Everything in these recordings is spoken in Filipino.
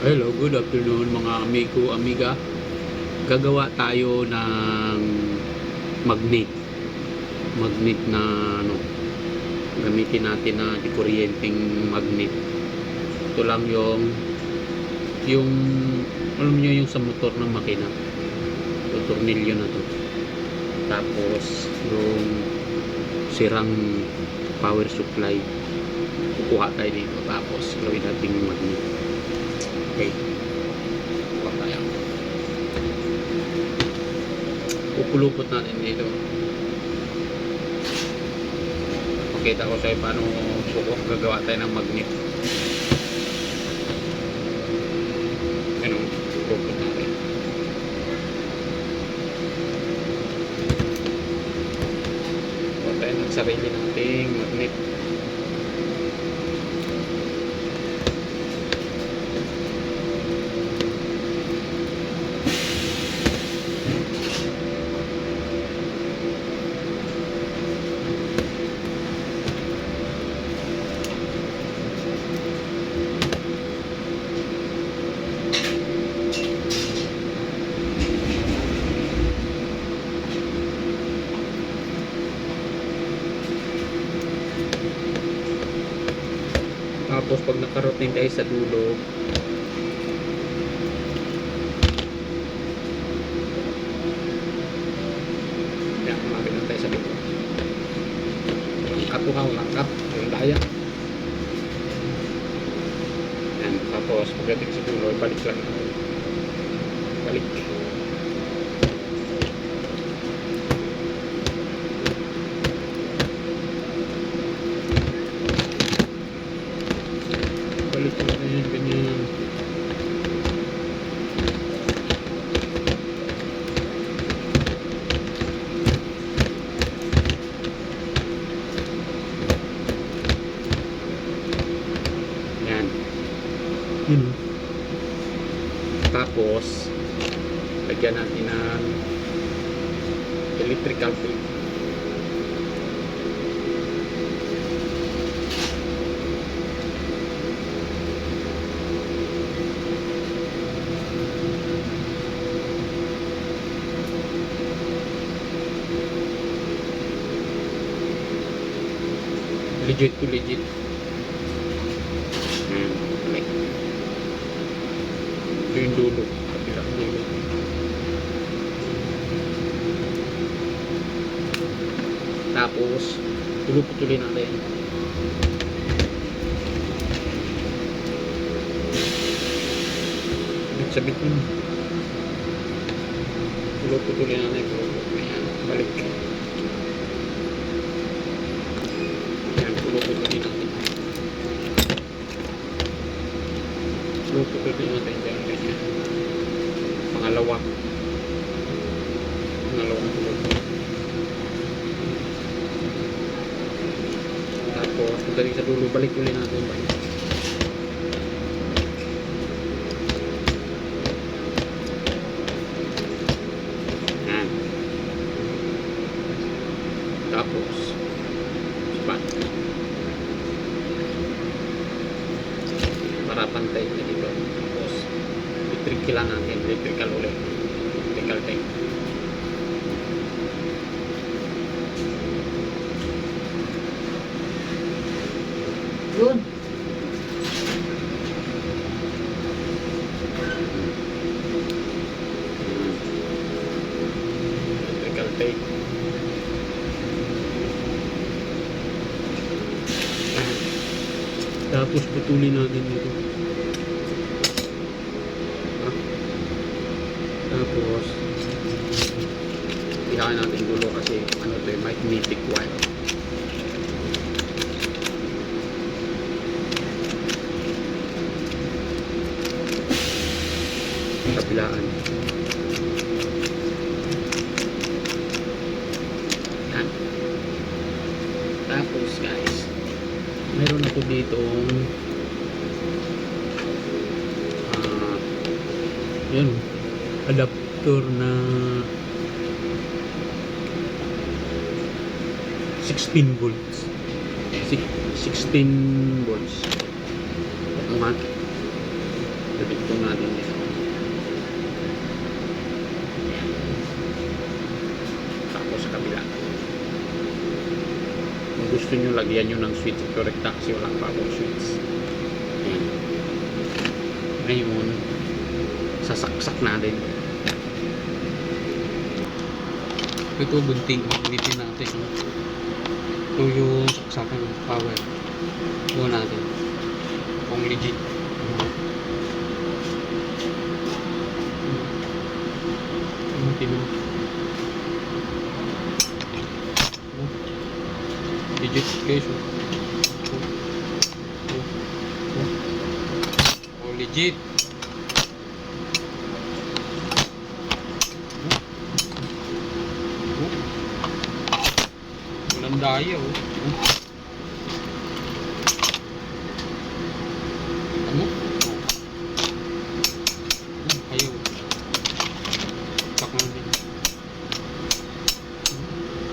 Hello, good afternoon mga amigo, amiga. Gagawa tayo ng magnet. Magnet na gamitin natin na di kuryenteng magnet. Ito lang yung alam niyo yung sa motor ng makina. Yung tornilyo na to. Tapos yung sirang power supply. Kukuha tayo dito tapos gawin natin magnet. Okay. Kuha tayo. Pupulupot natin dito. Pakita ko sa'yo paano gagawa tayo ng magnet. Ano? Pupulupot natin. Kuha tayo ng sarili nating magnet. Tapos pag nakarating tayo sa dulo, yan, kumapit lang tayo sa dulo. Angkat ko ka, angkat, ang daya. Yan, tapos pagdating sa dulo, balik lang. Balik. Balik lang yan, ganyan. Yan. Yun. Tapos, lagyan natin ng electrical tape. Legit to legit. Like, ito yung dulo. Kapilang dulo. Tapos, puputulin natin. Sabit mo. Puputulin natin. Ayan, balik. Puputulin natin. Puputulin natin dyan. Ganyan. Pangalawang pulot. Tapos pagdating sa dulo, balik ulit natin. Yan. Tapos span para pantay na dito. Tapos electrical natin, electrical ulit, electrical tape. Yun. Electrical tape. Tapos putulin natin dito. Tapos ihain natin dulo kasi ano to yung magnetic wire. Kabilaan. Yan. Tapos guys, meron ako ditong yun, adapter na 16 volts. 16 volts. Ang Dudugtong natin dito. Ayan. Tapos sa kabila. Kung gusto nyo, lagyan nyo ng switch. Correct kasi wala pa akong switch. Ayan. Ngayon, sasaksak natin. Ito bunting. Ulitin natin. Ito yung saksakan ng power. Ito natin. Kung legit. Legit guys. Oh, legit. Walang daya oh. Ano? Ayaw. Tak na din.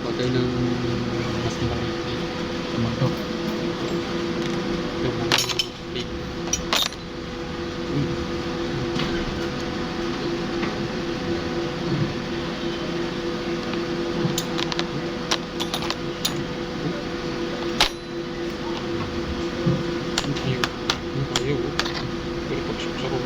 Bagay ng mas malaki. Tumatok. Yung mga big. Ayaw. Pero pagsuksa ko.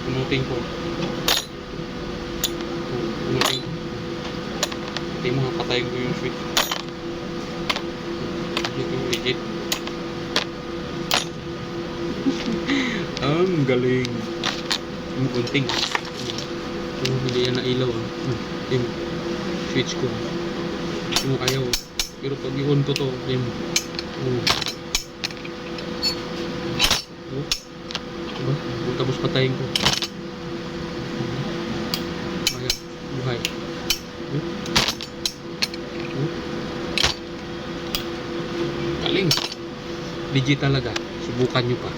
Punutin ko. Punutin ko. Hindi mo patayin ko yung switch. Ito legit. Ang galing. Yung kunting. Hindi yan na ilaw. Yung switch ko. Yung ayaw. Pero pag i-on ko to, yung diba? Tapos patayin ko. Ayan, buhay. Galing. Legit talaga. Subukan nyo pa.